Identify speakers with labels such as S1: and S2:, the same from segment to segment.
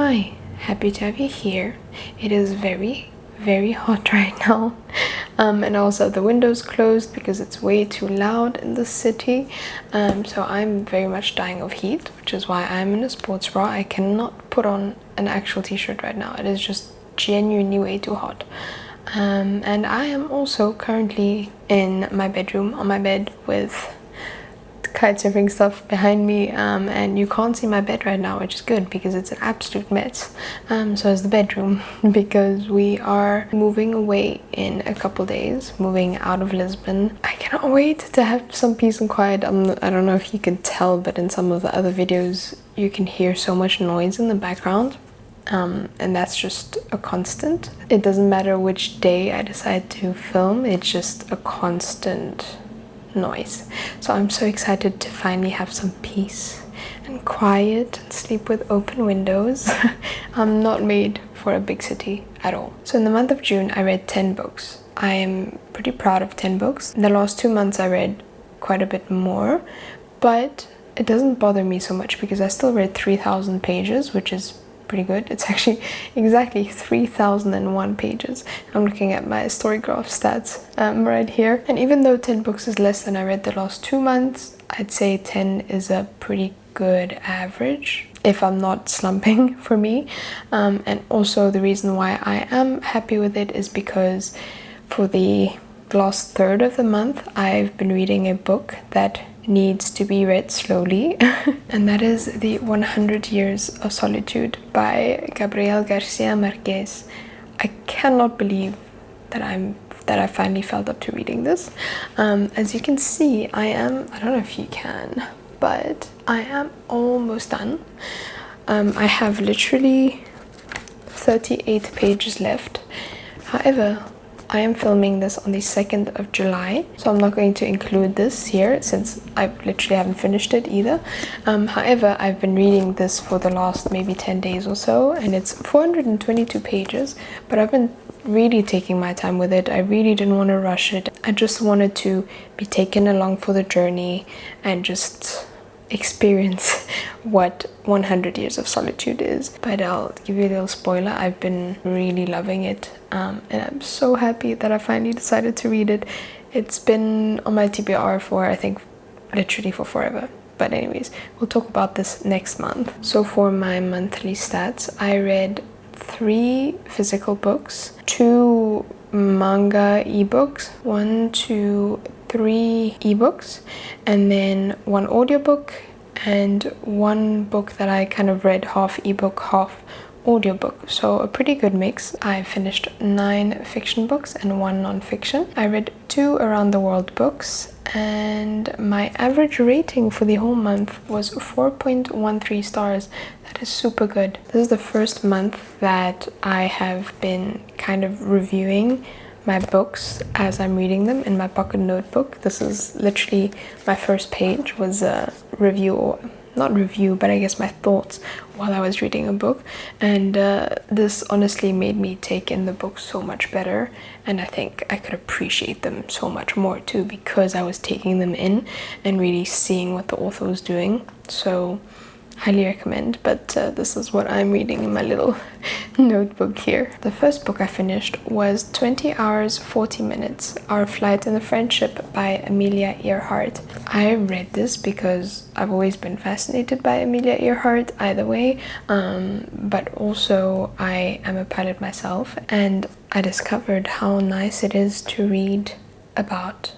S1: Hi, happy to have you here. It is very hot right now, and also the windows closed because it's way too loud in the city, so I'm very much dying of heat, which is why I'm in a sports bra. I cannot put on an actual t-shirt right now. It is just genuinely way too hot. And I am also currently in my bedroom on my bed with kitesurfing stuff behind me, and you can't see my bed right now, which is good because it's an absolute mess. So is the bedroom because we are moving away in a couple days, moving out of Lisbon. I cannot wait to have some peace and quiet. I don't know if you can tell, but in some of the other videos you can hear so much noise in the background. And that's just a constant. It doesn't matter which day I decide to film, it's just a constant noise. So I'm so excited to finally have some peace and quiet and sleep with open windows. I'm not made for a big city at all. So in the month of June I read 10 books. I am pretty proud of 10 books. In the last 2 months I read quite a bit more, but it doesn't bother me so much because I still read 3,000 pages, which is pretty good. It's actually exactly 3,001 pages. I'm looking at my Storygraph stats right here, and even though 10 books is less than I read the last 2 months, I'd say 10 is a pretty good average if I'm not slumping for me. And also the reason why I am happy with it is because for the last third of the month I've been reading a book that needs to be read slowly, and that is the 100 Years of Solitude by Gabriel Garcia Marquez. I cannot believe that I finally felt up to reading this. As you can see, I don't know if you can, but I am almost done. I have literally 38 pages left. However, I am filming this on the 2nd of July, so I'm not going to include this here since I literally haven't finished it either. However, I've been reading this for the last maybe 10 days or so, and it's 422 pages, but I've been really taking my time with it. I really didn't want to rush it. I just wanted to be taken along for the journey and just experience what 100 Years of Solitude is. But I'll give you a little spoiler. I've been really loving it, and I'm so happy that I finally decided to read it. It's been on my TBR for, I think, literally for forever. But anyways, we'll talk about this next month. So for my monthly stats, I read 3 physical books, 2 manga ebooks, 1, 2, 3 ebooks, and then 1 audiobook and 1 book that I kind of read half ebook, half audiobook. So a pretty good mix. I finished 9 fiction books and 1 non-fiction. I read 2 around the world books, and my average rating for the whole month was 4.13 stars. That is super good. This is the first month that I have been kind of reviewing my books as I'm reading them in my pocket notebook. This is literally my first page was a review, or not review, but I guess my thoughts while I was reading a book, and this honestly made me take in the book so much better, and I think I could appreciate them so much more too because I was taking them in and really seeing what the author was doing. So highly recommend. But this is what I'm reading in my little notebook here. The first book I finished was 20 Hours 40 Minutes, Our Flight and the Friendship by Amelia Earhart. I read this because I've always been fascinated by Amelia Earhart either way, but also I am a pilot myself, and I discovered how nice it is to read about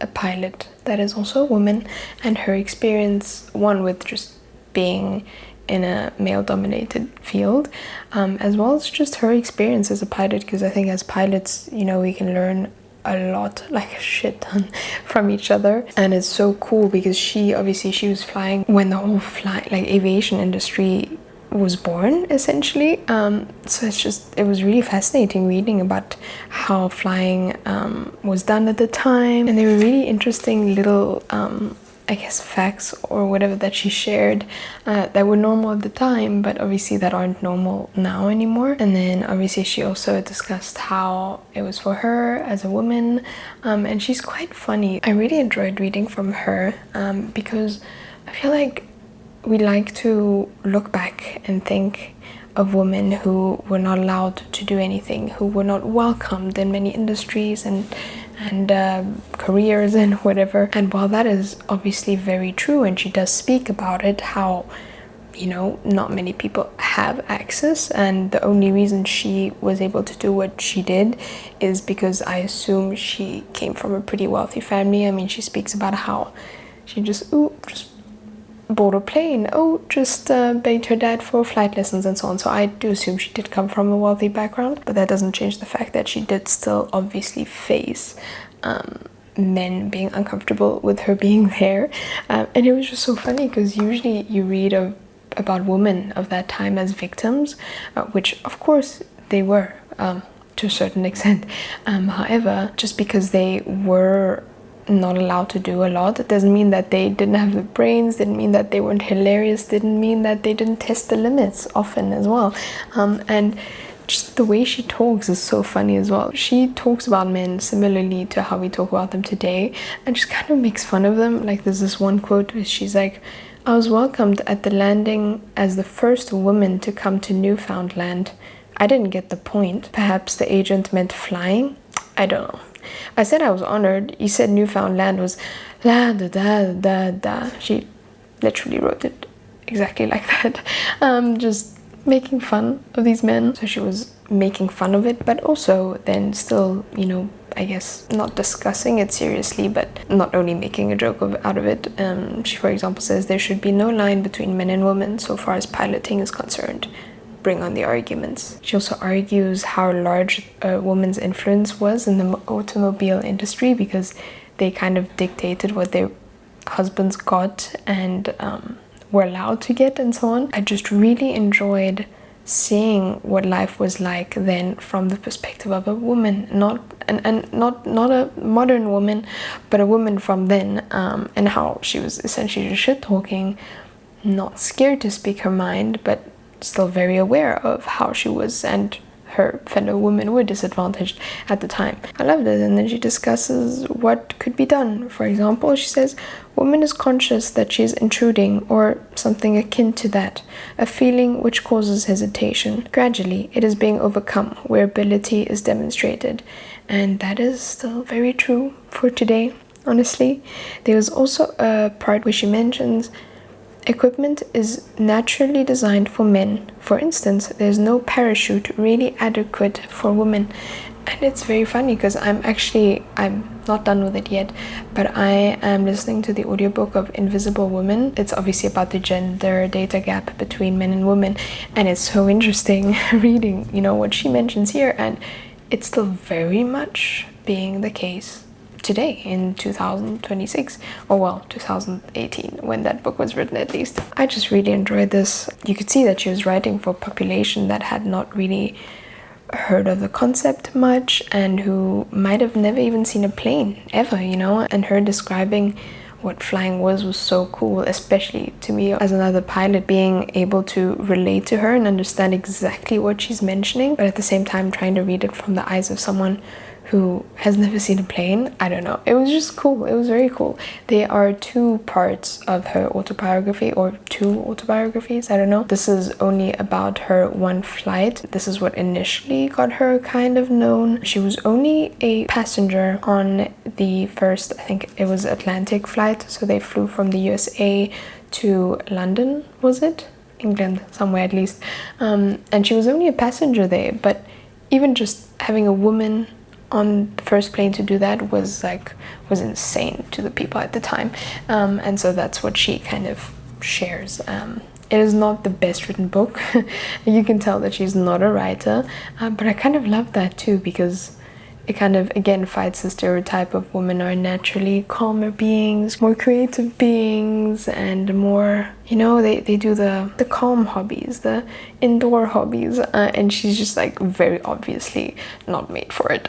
S1: a pilot that is also a woman and her experience, one with just being in a male-dominated field, as well as just her experience as a pilot, because I think as pilots, you know, we can learn a lot, like a shit ton from each other. And it's so cool because she was flying when the whole aviation industry was born, essentially. So it was really fascinating reading about how flying was done at the time, and they were really interesting little I guess facts or whatever that she shared that were normal at the time, but obviously that aren't normal now anymore. And then obviously she also discussed how it was for her as a woman, and she's quite funny. I really enjoyed reading from her because I feel like we like to look back and think of women who were not allowed to do anything, who were not welcomed in many industries and careers and whatever. And while that is obviously very true, and she does speak about it, how, you know, not many people have access, and the only reason she was able to do what she did is because I assume she came from a pretty wealthy family. I mean, she speaks about how she just bought a plane, just begged her dad for flight lessons and so on. So I do assume she did come from a wealthy background, but that doesn't change the fact that she did still obviously face men being uncomfortable with her being there. And it was just so funny because usually you read about women of that time as victims, which of course they were to a certain extent. However, just because they were not allowed to do a lot, it doesn't mean that they didn't have the brains, didn't mean that they weren't hilarious, didn't mean that they didn't test the limits often as well. And just the way she talks is so funny as well. She talks about men similarly to how we talk about them today, and just kind of makes fun of them. Like, there's this one quote where she's like, "I was welcomed at the landing as the first woman to come to Newfoundland. I didn't get the point. Perhaps the agent meant flying? I don't know. I said I was honored. He said Newfoundland was la da da da da." She literally wrote it exactly like that. Just making fun of these men. So she was making fun of it, but also then still, you know, I guess not discussing it seriously, but not only making a joke out of it. She, for example, says there should be no line between men and women so far as piloting is concerned. Bring on the arguments. She also argues how large a woman's influence was in the automobile industry because they kind of dictated what their husbands got and were allowed to get and so on. I just really enjoyed seeing what life was like then from the perspective of a woman, not a modern woman, but a woman from then, and how she was essentially just shit talking, not scared to speak her mind, but still very aware of how she was and her fellow women were disadvantaged at the time. I loved it. And then she discusses what could be done. For example, she says, "Woman is conscious that she is intruding, or something akin to that, a feeling which causes hesitation. Gradually, it is being overcome where ability is demonstrated." And that is still very true for today, honestly. There was also a part where she mentions equipment is naturally designed for men. For instance, there's no parachute really adequate for women. And it's very funny because I'm not done with it yet, but I am listening to the audiobook of Invisible Women. It's obviously about the gender data gap between men and women, and it's so interesting reading, you know, what she mentions here, and it's still very much being the case today in 2026, or well, 2018, when that book was written at least. I just really enjoyed this. You could see that she was writing for a population that had not really heard of the concept much and who might have never even seen a plane ever, you know, and her describing what flying was so cool, especially to me as another pilot, being able to relate to her and understand exactly what she's mentioning, but at the same time trying to read it from the eyes of someone who has never seen a plane. I don't know. It was just cool. It was very cool. There are two parts of her autobiography, or two autobiographies, I don't know. This is only about her one flight. This is what initially got her kind of known. She was only a passenger on the first, I think it was Atlantic flight. So they flew from the USA to London, was it? England, somewhere at least. And she was only a passenger there, but even just having a woman on the first plane to do that was insane to the people at the time, and so that's what she kind of shares. It is not the best written book. You can tell that she's not a writer, but I kind of love that too, because it kind of again fights the stereotype of women are naturally calmer beings, more creative beings, and more, you know, they do the calm hobbies, the indoor hobbies, and she's just like very obviously not made for it.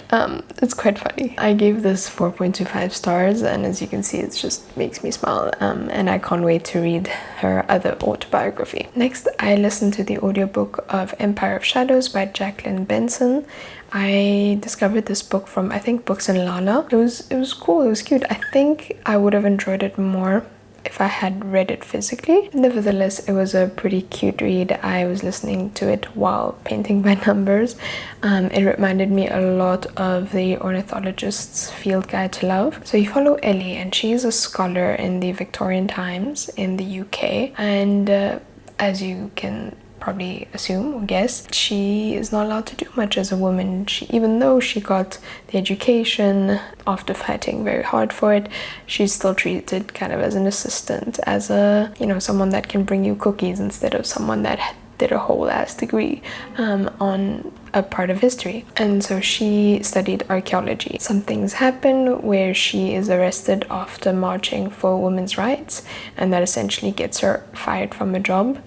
S1: It's quite funny. I gave this 4.25 stars, and as you can see, it just makes me smile, and I can't wait to read her other autobiography. Next, I listened to the audiobook of Empire of Shadows by Jacqueline Benson. I discovered this book from, I think, Books and Lala. It was cool, it was cute. I think I would have enjoyed it more if I had read it physically. Nevertheless, it was a pretty cute read. I was listening to it while painting by numbers. It reminded me a lot of the Ornithologist's Field Guide to Love. So you follow Ellie, and she's a scholar in the Victorian times in the UK, and as you can probably assume or guess, she is not allowed to do much as a woman. Even though she got the education after fighting very hard for it, she's still treated kind of as an assistant, as a, you know, someone that can bring you cookies instead of someone that did a whole ass degree on a part of history. And so she studied archaeology. Some things happen where she is arrested after marching for women's rights, and that essentially gets her fired from a job.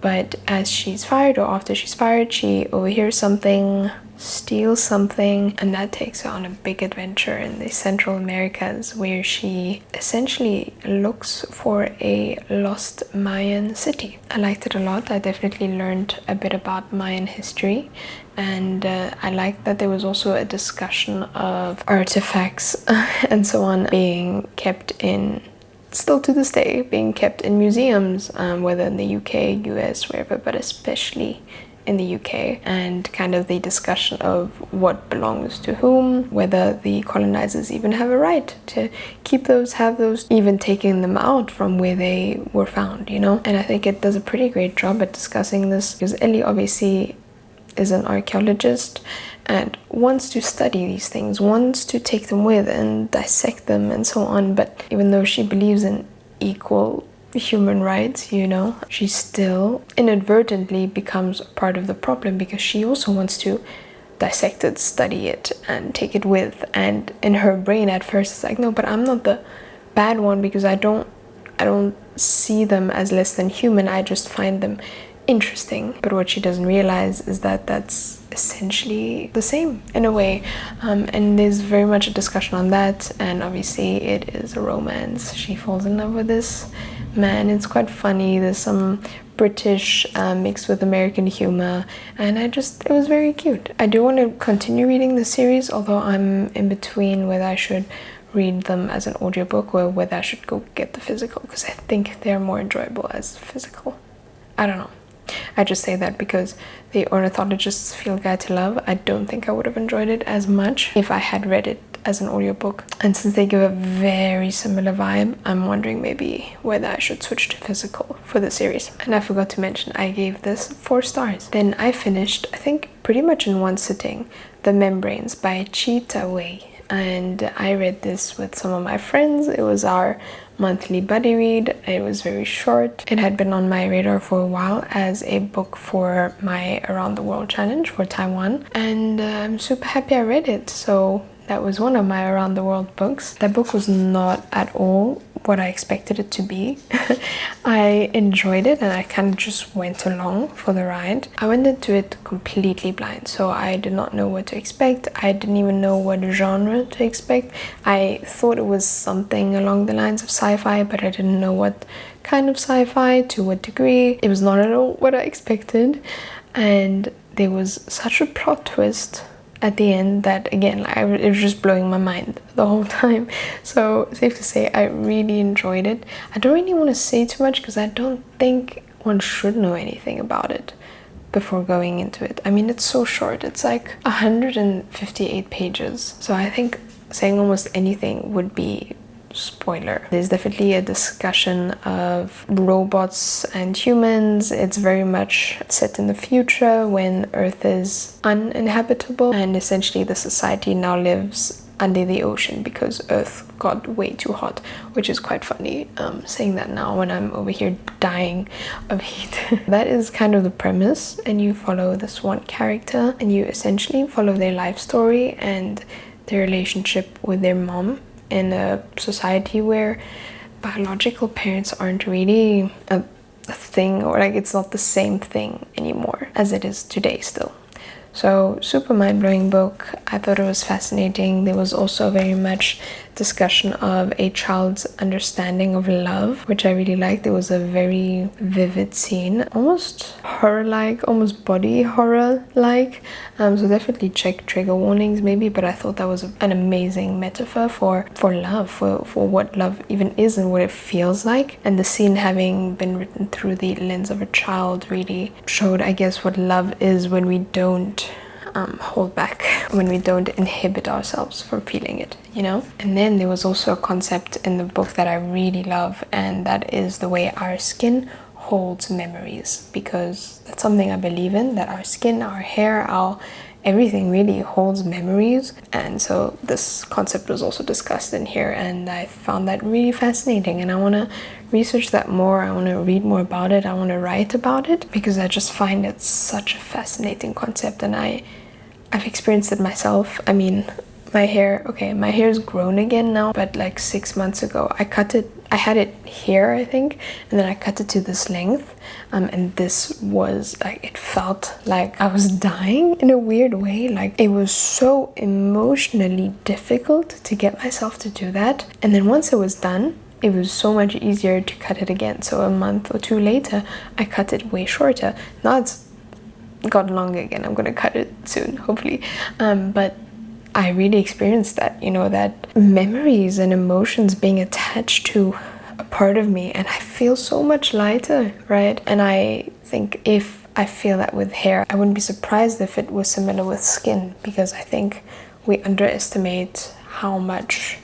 S1: But as she's fired, or after she's fired, she overhears something, steals something, and that takes her on a big adventure in the Central Americas, where she essentially looks for a lost Mayan city. I liked it a lot. I definitely learned a bit about Mayan history, and I liked that there was also a discussion of artifacts and so on being kept in, still to this day, being kept in museums, whether in the UK, US, wherever, but especially in the UK, and kind of the discussion of what belongs to whom, whether the colonizers even have a right to keep those, have those, even taking them out from where they were found, you know? And I think it does a pretty great job at discussing this, because Ellie obviously is an archaeologist and wants to study these things, wants to take them with and dissect them and so on. But even though she believes in equal human rights, you know, she still inadvertently becomes part of the problem, because she also wants to dissect it, study it, and take it with. And in her brain at first it's like, no, but I'm not the bad one, because I don't see them as less than human, I just find them interesting. But what she doesn't realize is that that's essentially the same in a way, and there's very much a discussion on that. And obviously it is a romance. She falls in love with this man. It's quite funny. There's some British mixed with American humor, and it was very cute. I do want to continue reading the series, although I'm in between whether I should read them as an audiobook or whether I should go get the physical, because I think they're more enjoyable as physical. I don't know. I just say that because the Ornithologist's Field Guide to Love, I don't think I would have enjoyed it as much if I had read it as an audiobook. And since they give a very similar vibe, I'm wondering maybe whether I should switch to physical for the series. And I forgot to mention, I gave this 4 stars. Then I finished, I think pretty much in one sitting, The Membranes by Chi Wei. And I read this with some of my friends. It was our monthly buddy read. It was very short. It had been on my radar for a while as a book for my Around the World challenge for Taiwan, and I'm super happy I read it. So that was one of my Around the World books. That book was not at all what I expected it to be. I enjoyed it, and I kind of just went along for the ride. I went into it completely blind, so I did not know what to expect. I didn't even know what genre to expect. I thought it was something along the lines of sci-fi, but I didn't know what kind of sci-fi, to what degree. It was not at all what I expected, and there was such a plot twist at the end that, again, it was just blowing my mind the whole time. So safe to say, I really enjoyed it. I don't really want to say too much because I don't think one should know anything about it before going into it. I mean, it's so short. It's like 158 pages. So I think saying almost anything would be spoiler. There's definitely a discussion of robots and humans. It's very much set in the future when Earth is uninhabitable, and essentially the society now lives under the ocean because Earth got way too hot, which is quite funny saying that now when I'm over here dying of heat. That is kind of the premise, and you follow this one character and you essentially follow their life story and their relationship with their mom in a society where biological parents aren't really a thing, or like it's not the same thing anymore as it is today still. So super mind-blowing book. I thought it was fascinating. There was also very much discussion of a child's understanding of love, which I really liked. It was a very vivid scene, almost horror-like, almost body horror-like. So definitely check trigger warnings maybe, but I thought that was an amazing metaphor for love, for what love even is and what it feels like. And the scene, having been written through the lens of a child, really showed, I guess, what love is when we don't hold back, when we don't inhibit ourselves from feeling it, you know? And then there was also a concept in the book that I really love, and that is the way our skin holds memories, because that's something I believe in, that our skin, our hair, our everything really holds memories. And so this concept was also discussed in here, and I found that really fascinating, and I want to research that more. I want to read more about it. I want to write about it, because I just find it such a fascinating concept, and I've experienced it myself. I mean, my hair is grown again now, but like 6 months ago I cut it. I had it here, I think, and then I cut it to this length, and this was like, it felt like I was dying in a weird way. Like, it was so emotionally difficult to get myself to do that, and then once it was done, it was so much easier to cut it again. So a month or two later I cut it way shorter. Now it's got longer again. I'm gonna cut it soon, hopefully, but I really experienced that, you know, that memories and emotions being attached to a part of me, and I feel so much lighter, right? And I think if I feel that with hair, I wouldn't be surprised if it was similar with skin, because I think we underestimate how much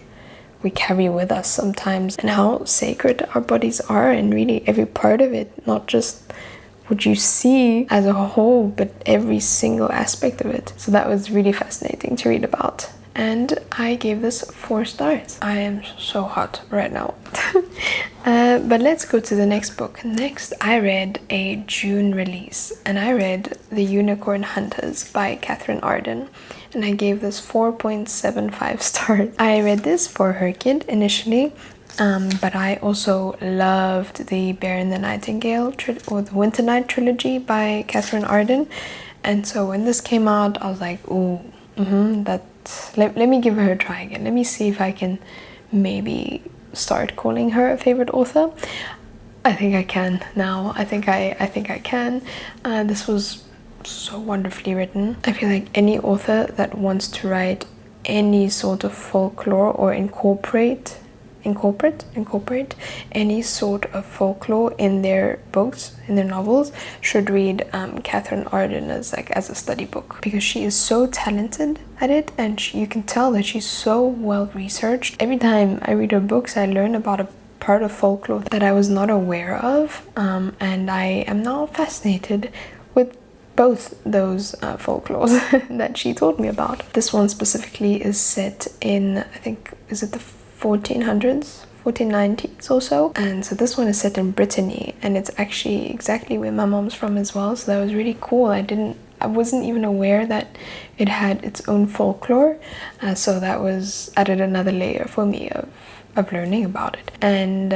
S1: we carry with us sometimes, and how sacred our bodies are, and really every part of it, not just what you see as a whole, but every single aspect of it. So that was really fascinating to read about, and I gave this 4 stars. I am so hot right now. But let's go to the next book. Next, I read a June release, and I read The Unicorn Hunters by Catherine Arden, and I gave this 4.75 stars. I read this for her kid initially, but I also loved the Bear and the Nightingale or the Winter Night trilogy by Catherine Arden, and so when this came out, I was like, ooh, let me give her a try again. Let me see if I can maybe start calling her a favorite author. I think I can now. I think I can. This was so wonderfully written. I feel like any author that wants to write any sort of folklore or incorporate any sort of folklore in their books, in their novels, should read Catherine Arden as a study book, because she is so talented at it, and you can tell that she's so well researched. Every time I read her books, I learn about a part of folklore that I was not aware of, and I am now fascinated with both those folklores that she told me about. This one specifically is set in, I think, is it the 1490s or so, and so this one is set in Brittany, and it's actually exactly where my mom's from as well, so that was really cool. I wasn't even aware that it had its own folklore, so that was added another layer for me of learning about it. And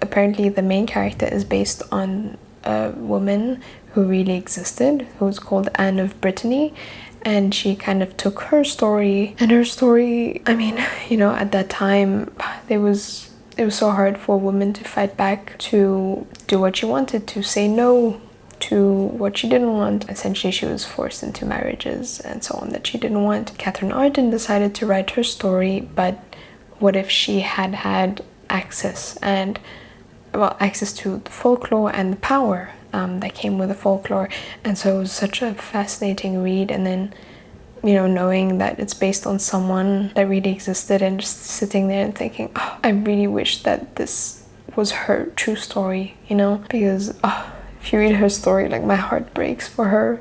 S1: apparently the main character is based on a woman who really existed, who was called Anne of Brittany, and she kind of took her story, I mean, you know, at that time it was so hard for a woman to fight back, to do what she wanted, to say no to what she didn't want. Essentially, she was forced into marriages and so on that she didn't want. Catherine Arden decided to write her story, but what if she had access to the folklore and the power that came with the folklore? And so it was such a fascinating read, and then, you know, knowing that it's based on someone that really existed, and just sitting there and thinking, oh, I really wish that this was her true story, you know, because if you read her story, like, my heart breaks for her,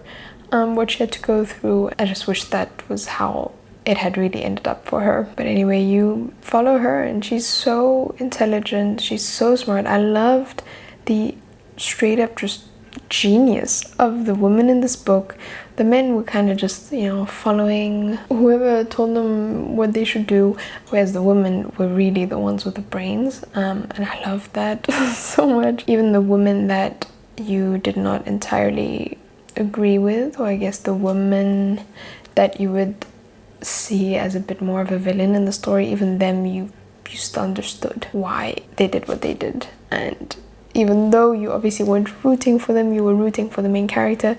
S1: what she had to go through. I just wish that was how it had really ended up for her. But anyway, you follow her, and she's so intelligent, she's so smart. I loved the straight up just genius of the women in this book. The men were kind of just, you know, following whoever told them what they should do, whereas the women were really the ones with the brains, and I loved that so much. Even the woman that you did not entirely agree with, or I guess the woman that you would see as a bit more of a villain in the story. Even them, you just understood why they did what they did. And even though you obviously weren't rooting for them, you were rooting for the main character,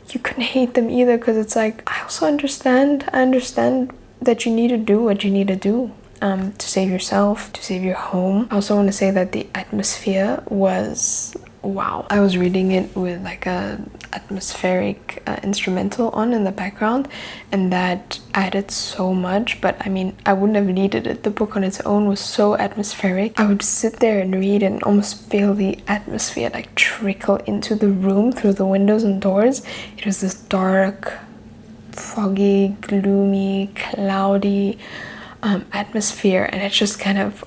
S1: you couldn't hate them either, because it's like, I also understand. I understand that you need to do what you need to do to save yourself, to save your home. I also want to say that the atmosphere was wow. I was reading it with like a atmospheric instrumental on in the background, and that added so much. But I mean, I wouldn't have needed it. The book on its own was so atmospheric. I would sit there and read and almost feel the atmosphere like trickle into the room through the windows and doors. It was this dark, foggy, gloomy, cloudy atmosphere, and it just kind of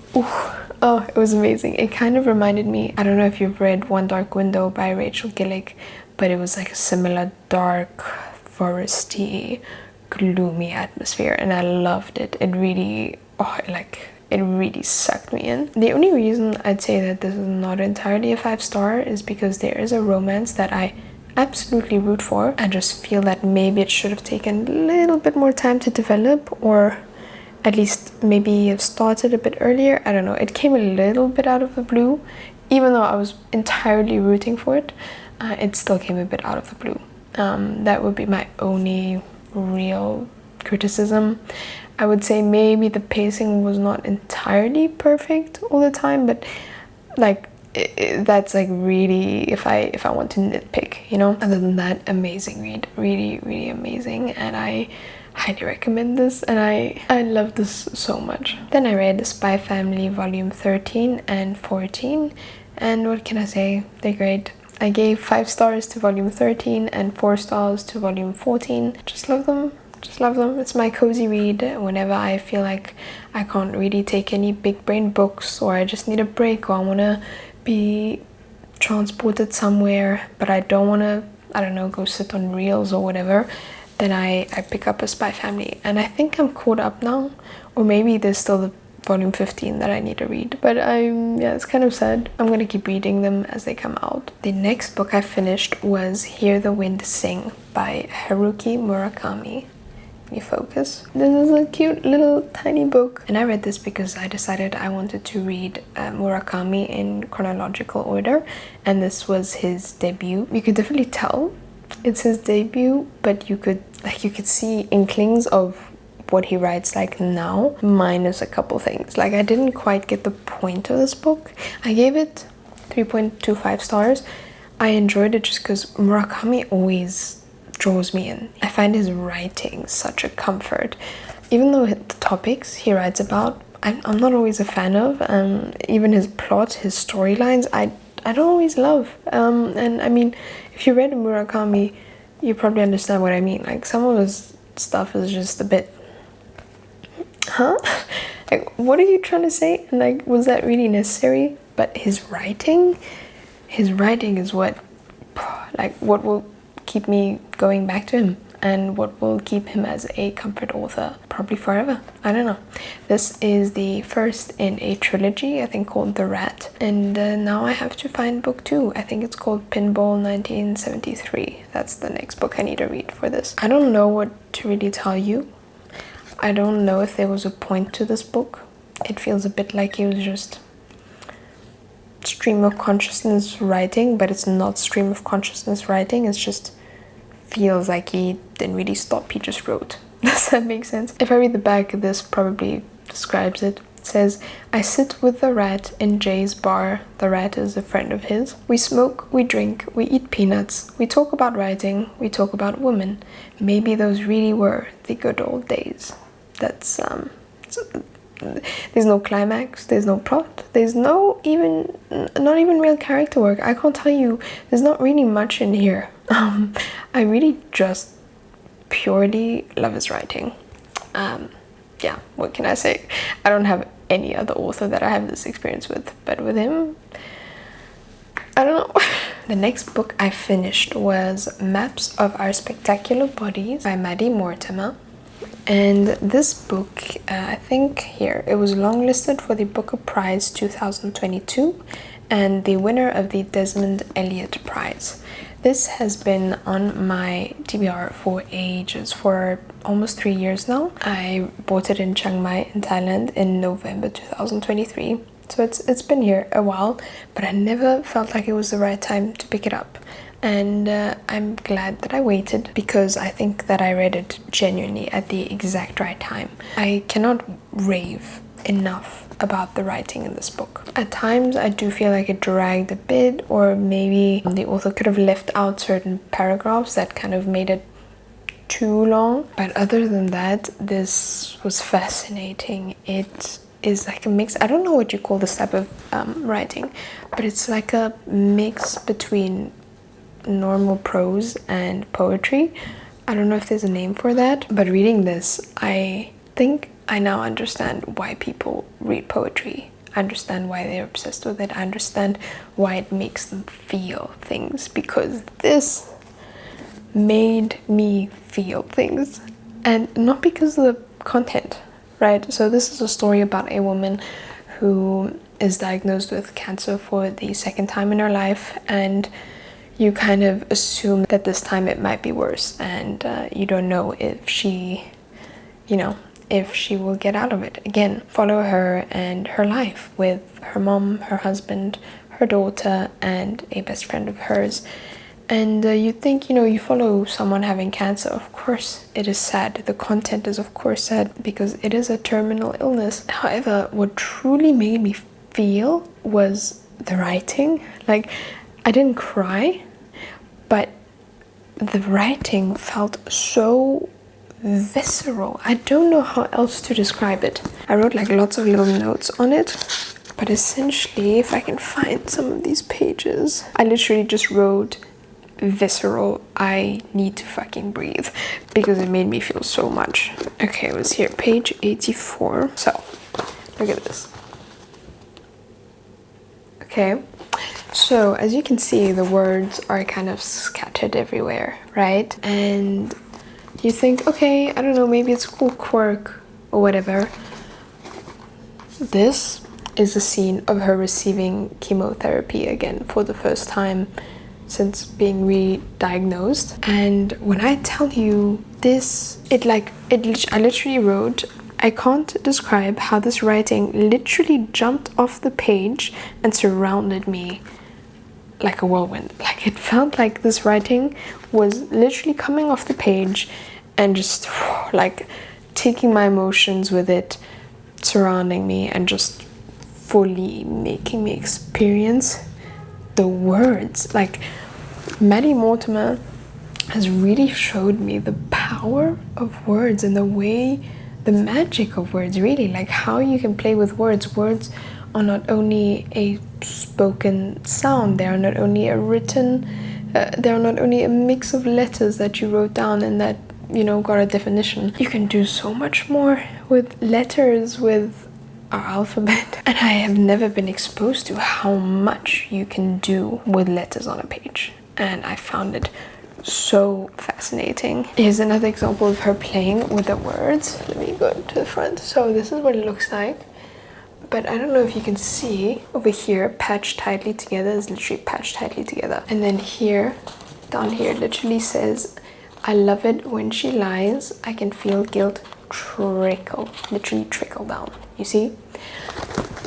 S1: oh, it was amazing. It kind of reminded me, I don't know if you've read One Dark Window by Rachel Gillick, but it was like a similar dark, foresty, gloomy atmosphere, and I loved it. It really it really sucked me in. The only reason I'd say that this is not entirely a 5-star is because there is a romance that I absolutely root for. I just feel that maybe it should have taken a little bit more time to develop, or at least maybe have started a bit earlier. I don't know. It came a little bit out of the blue. Even though I was entirely rooting for it, it still came a bit out of the blue. That would be my only real criticism. I would say maybe the pacing was not entirely perfect all the time, but like that's like really if I want to nitpick, you know. Other than that, amazing read, really amazing, and I highly recommend this, and I love this so much. Then I read Spy Family volume 13 and 14, and what can I say, they're great. I gave 5 stars to volume 13 and 4 stars to volume 14. Just love them. It's my cozy read whenever I feel like I can't really take any big brain books, or I just need a break, or I want to be transported somewhere but I don't want to, I don't know, go sit on reels or whatever. Then I pick up a Spy Family, and I think I'm caught up now, or maybe there's still the volume 15 that I need to read, but yeah, it's kind of sad. I'm gonna keep reading them as they come out. The next book I finished was Hear the Wind Sing by Haruki Murakami. Can you focus? This is a cute little tiny book, and I read this because I decided I wanted to read Murakami in chronological order, and this was his debut. You could definitely tell it's his debut, but you could see inklings of what he writes like now, minus a couple things. Like, I didn't quite get the point of this book. I gave it 3.25 stars. I enjoyed it just because Murakami always draws me in. I find his writing such a comfort. Even though the topics he writes about, I'm not always a fan of. Even his plot, his storylines, I don't always love. And I mean, if you read Murakami, you probably understand what I mean. Like, some of his stuff is just a bit, like, what are you trying to say? And like, was that really necessary? But his writing is what will keep me going back to him, and what will keep him as a comfort author probably forever. I don't know. This is the first in a trilogy, I think, called The Rat, and now I have to find book 2. I think it's called Pinball 1973. That's the next book I need to read for this. I don't know what to really tell you. I don't know if there was a point to this book. It feels a bit like it was just stream of consciousness writing, but it's not stream of consciousness writing. It's just feels like he didn't really stop, he just wrote. Does that make sense? If I read the back, this probably describes it. It says, I sit with the rat in Jay's bar. The rat is a friend of his. We smoke, we drink, we eat peanuts. We talk about writing, we talk about women. Maybe those really were the good old days. That's, there's no climax, there's no plot, there's not even real character work. I can't tell you, there's not really much in here. I really just purely love his writing. Yeah, what can I say? I don't have any other author that I have this experience with, but with him, I don't know. The next book I finished was Maps of Our Spectacular Bodies by Maddie Mortimer. And this book, I think here, it was longlisted for the Booker Prize 2022 and the winner of the Desmond Elliott Prize. This has been on my TBR for ages, for almost 3 years now. I bought it in Chiang Mai in Thailand in November 2023. So it's been here a while, but I never felt like it was the right time to pick it up. And I'm glad that I waited, because I think that I read it genuinely at the exact right time. I cannot rave enough about the writing in this book. At times I do feel like it dragged a bit, or maybe the author could have left out certain paragraphs that kind of made it too long. But other than that, this was fascinating. It is like a mix. I don't know what you call this type of writing, but it's like a mix between normal prose and poetry. I don't know if there's a name for that, but reading this, I think I now understand why people read poetry. I understand why they're obsessed with it. I understand why it makes them feel things, because this made me feel things, and not because of the content, right? So this is a story about a woman who is diagnosed with cancer for the second time in her life, and you kind of assume that this time it might be worse, and you don't know if she, if she will get out of it. Again, follow her and her life with her mom, her husband, her daughter, and a best friend of hers. And you think, you follow someone having cancer, of course it is sad. The content is of course sad, because it is a terminal illness. However, what truly made me feel was the writing. Like, I didn't cry, but the writing felt so visceral. I don't know how else to describe it. I wrote like lots of little notes on it, but essentially, if I can find some of these pages, I literally just wrote visceral, I need to fucking breathe, because it made me feel so much. Okay, it was here, page 84. So, look at this. Okay, so as you can see, the words are kind of scattered everywhere, right? And you think, okay, I don't know, maybe it's a cool quirk or whatever. This is a scene of her receiving chemotherapy again for the first time since being re-diagnosed. And when I tell you this, I literally wrote, I can't describe how this writing literally jumped off the page and surrounded me like a whirlwind. Like, it felt like this writing was literally coming off the page and just like taking my emotions with it, surrounding me, and just fully making me experience the words. Like, Maddie Mortimer has really showed me the power of words and the magic of words, really, like how you can play with words. Words are not only a spoken sound, they are not only a written, they are not only a mix of letters that you wrote down and that, got a definition. You can do so much more with letters, with our alphabet. And I have never been exposed to how much you can do with letters on a page. And I found it so fascinating. Here's another example of her playing with the words. Let me go to the front. So this is what it looks like. But I don't know if you can see over here, patched tightly together is literally patched tightly together. And then here, down here, literally says, I love it when she lies. I can feel guilt literally trickle down. You see?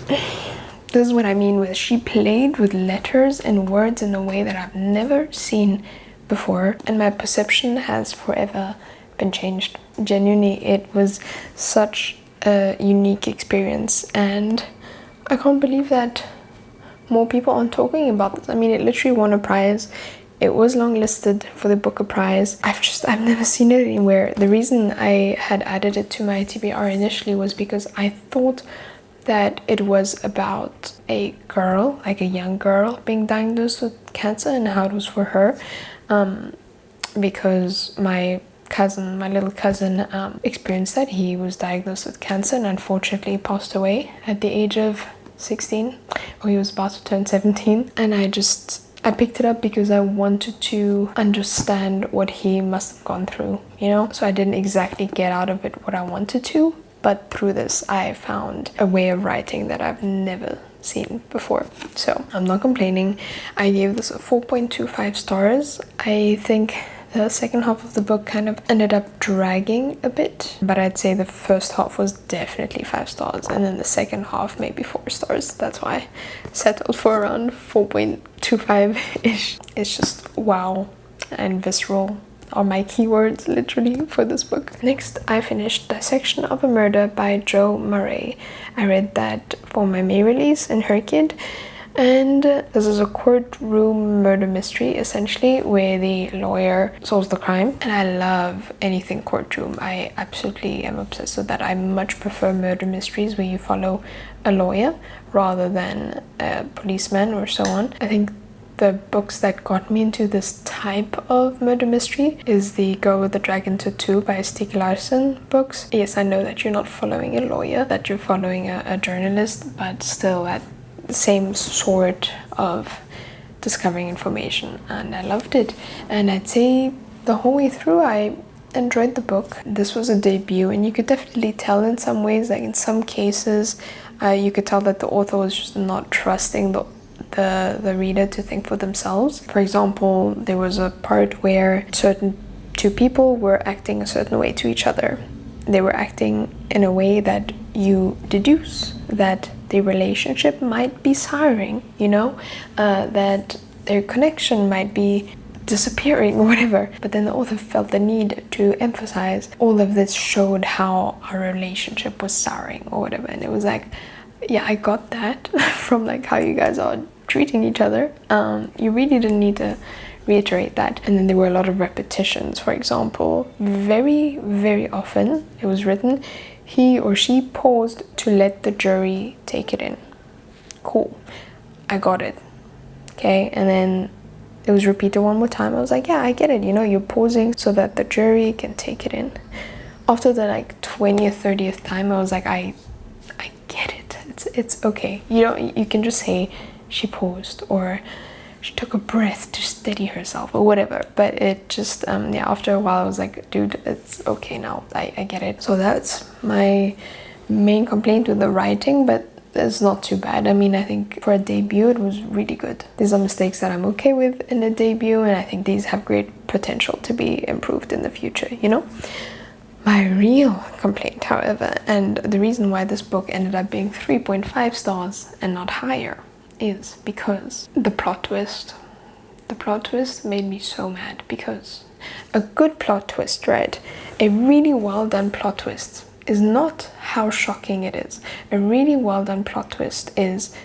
S1: This is what I mean with, she played with letters and words in a way that I've never seen before, and my perception has forever been changed. Genuinely, it was such a unique experience, and I can't believe that more people aren't talking about this. I mean, it literally won a prize. It was longlisted for the Booker Prize. I've never seen it anywhere. The reason I had added it to my TBR initially was because I thought that it was about a girl, like a young girl being diagnosed with cancer, and how it was for her, because my little cousin experienced that. He was diagnosed with cancer and unfortunately passed away at the age of 16, or he was about to turn 17. And I picked it up because I wanted to understand what he must have gone through, so I didn't exactly get out of it what I wanted to. But through this, I found a way of writing that I've never seen before. So I'm not complaining. I gave this a 4.25 stars. I think the second half of the book kind of ended up dragging a bit, but I'd say the first half was definitely 5 stars, and then the second half maybe 4 stars. That's why I settled for around 4.25-ish. It's just wow and visceral are my keywords literally for this book. Next, I finished Dissection of a Murder by Jo Murray. I read that for my May release in her kid. And this is a courtroom murder mystery, essentially, where the lawyer solves the crime. And I love anything courtroom. I absolutely am obsessed with that. I much prefer murder mysteries where you follow a lawyer rather than a policeman or so on. I think the books that got me into this type of murder mystery is the Girl with the Dragon Tattoo by Stieg Larsson books. Yes, I know that you're not following a lawyer, that you're following a journalist, but still that same sort of discovering information, and I loved it. And I'd say the whole way through I enjoyed the book. This was a debut, and you could definitely tell in some ways, like in some cases you could tell that the author was just not trusting the reader to think for themselves. For example, there was a part where certain two people were acting a certain way to each other. They were acting in a way that you deduce that the relationship might be souring, you know, that their connection might be disappearing or whatever. But then the author felt the need to emphasize all of this showed how our relationship was souring or whatever. And it was like, yeah, I got that from like how you guys are treating each other. You really didn't need to reiterate that. And then there were a lot of repetitions. For example, very, very often it was written, he or she paused to let the jury take it in. Cool, I got it. Okay, and then it was repeated one more time. I was like, yeah, I get it. You know, you're pausing so that the jury can take it in. After the like 20th, 30th time, I was like, I get it. It's okay. You know, you can just say she paused or she took a breath to steady herself or whatever. But it just, yeah, after a while I was like, dude, it's okay now. I get it. So that's my main complaint with the writing, but it's not too bad. I mean, I think for a debut it was really good. These are mistakes that I'm okay with in a debut, and I think these have great potential to be improved in the future, you know? My real complaint, however, and the reason why this book ended up being 3.5 stars and not higher, is because the plot twist. The plot twist made me so mad, because a good plot twist, right? A really well done plot twist is not how shocking it is. A really well done plot twist is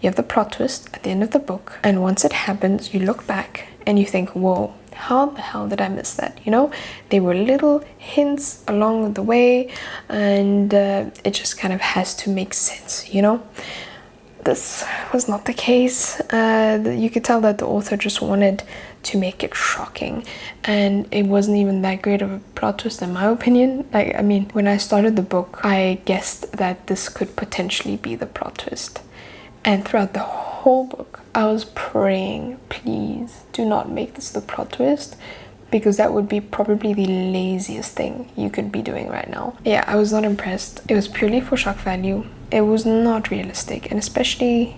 S1: you have the plot twist at the end of the book, and once it happens, you look back and you think, whoa, how the hell did I miss that? You know, there were little hints along the way, and it just kind of has to make sense, you know? This was not the case. You could tell that the author just wanted to make it shocking, and it wasn't even that great of a plot twist in my opinion. Like, I mean, when I started the book, I guessed that this could potentially be the plot twist, and throughout the whole book I was praying, please do not make this the plot twist, because that would be probably the laziest thing you could be doing right now. Yeah, I was not impressed. It was purely for shock value. It was not realistic, and especially,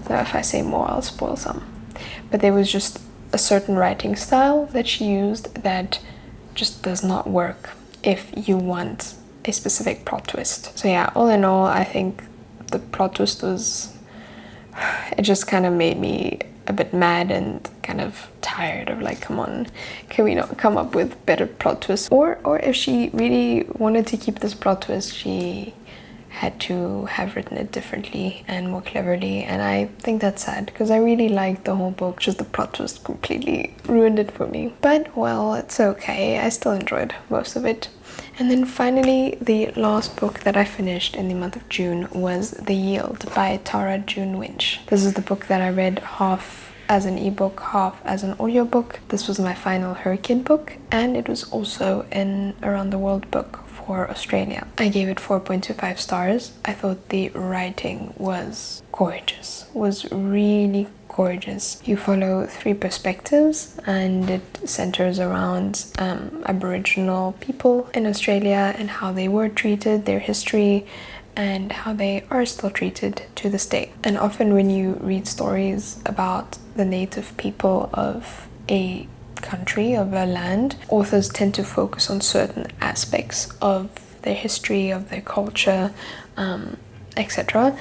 S1: so if I say more I'll spoil some, but there was just a certain writing style that she used that just does not work if you want a specific plot twist. So yeah, all in all, I think the plot twist was, it just kind of made me a bit mad and kind of tired of like, come on, can we not come up with better plot twists? Or if she really wanted to keep this plot twist, she had to have written it differently and more cleverly, and I think that's sad, because I really liked the whole book, just the plot twist completely ruined it for me. But well, it's okay, I still enjoyed most of it. And then finally, the last book that I finished in the month of June was The Yield by Tara June Winch. This is the book that I read half as an ebook, half as an audiobook. This was my final Her Kid book, and it was also an Around the World book for Australia. I gave it 4.25 stars. I thought the writing was gorgeous, was really gorgeous. You follow 3 perspectives, and it centers around Aboriginal people in Australia and how they were treated, their history, and how they are still treated to this day. And often when you read stories about the native people of a country, of a land, authors tend to focus on certain aspects of their history, of their culture, etc.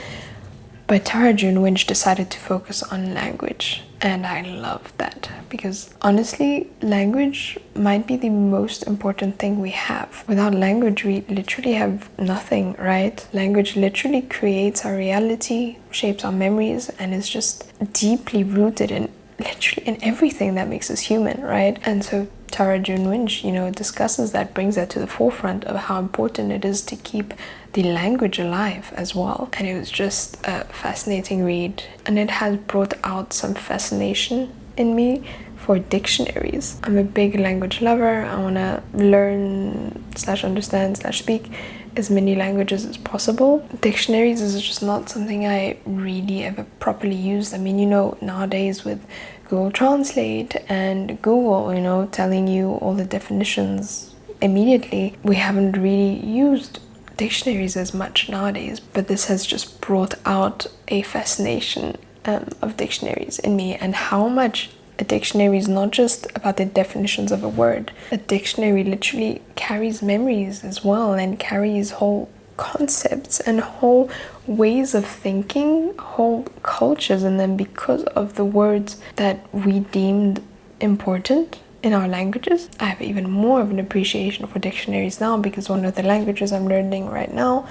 S1: But Tara June Winch decided to focus on language, and I love that, because honestly, language might be the most important thing we have. Without language, we literally have nothing, right? Language literally creates our reality, shapes our memories, and is just deeply rooted in literally in everything that makes us human, right? And so Tara June Winch, discusses that, brings that to the forefront of how important it is to keep the language alive as well. And it was just a fascinating read, and it has brought out some fascination in me for dictionaries. I'm a big language lover. I want to learn / understand / speak as many languages as possible. Dictionaries is just not something I really ever properly used. I mean, nowadays with Google Translate and Google, telling you all the definitions immediately, we haven't really used dictionaries as much nowadays. But this has just brought out a fascination of dictionaries in me, and how much a dictionary is not just about the definitions of a word. A dictionary literally carries memories as well, and carries whole concepts and whole ways of thinking, whole cultures in them, because of the words that we deemed important in our languages. I have even more of an appreciation for dictionaries now, because one of the languages I'm learning right now,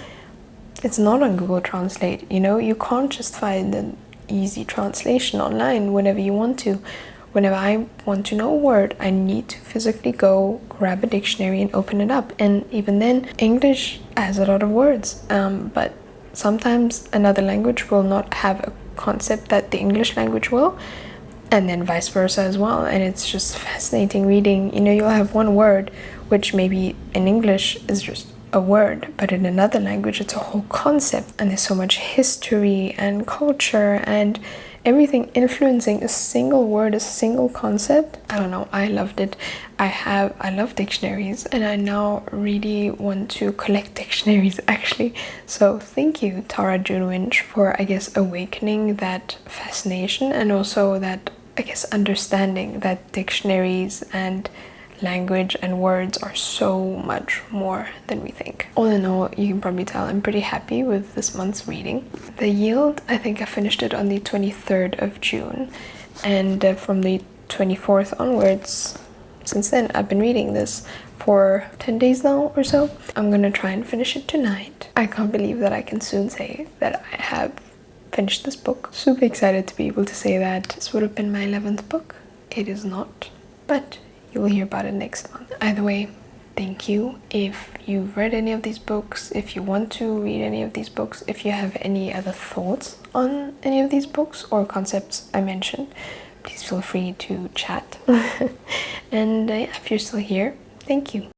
S1: it's not on Google Translate. You can't just find an easy translation online whenever you want to. Whenever I want to know a word, I need to physically go grab a dictionary and open it up. And even then, English has a lot of words, but sometimes another language will not have a concept that the English language will, and then vice versa as well. And it's just fascinating reading. You'll have one word which maybe in English is just a word, but in another language it's a whole concept, and there's so much history and culture and everything influencing a single word, a single concept. I don't know, I loved it. I love dictionaries, and I now really want to collect dictionaries actually. So thank you, Tara June Winch, for awakening that fascination, and also that understanding that dictionaries and language and words are so much more than we think. All in all, you can probably tell I'm pretty happy with this month's reading. The Yield, I think I finished it on the 23rd of June, and from the 24th onwards, since then, I've been reading this for 10 days now or so. I'm gonna try and finish it tonight. I can't believe that I can soon say that I have finished this book. Super excited to be able to say that. This would have been my 11th book. It is not, but you will hear about it next month. Either way, thank you. If you've read any of these books, if you want to read any of these books, if you have any other thoughts on any of these books or concepts I mentioned, please feel free to chat. And if you're still here, thank you.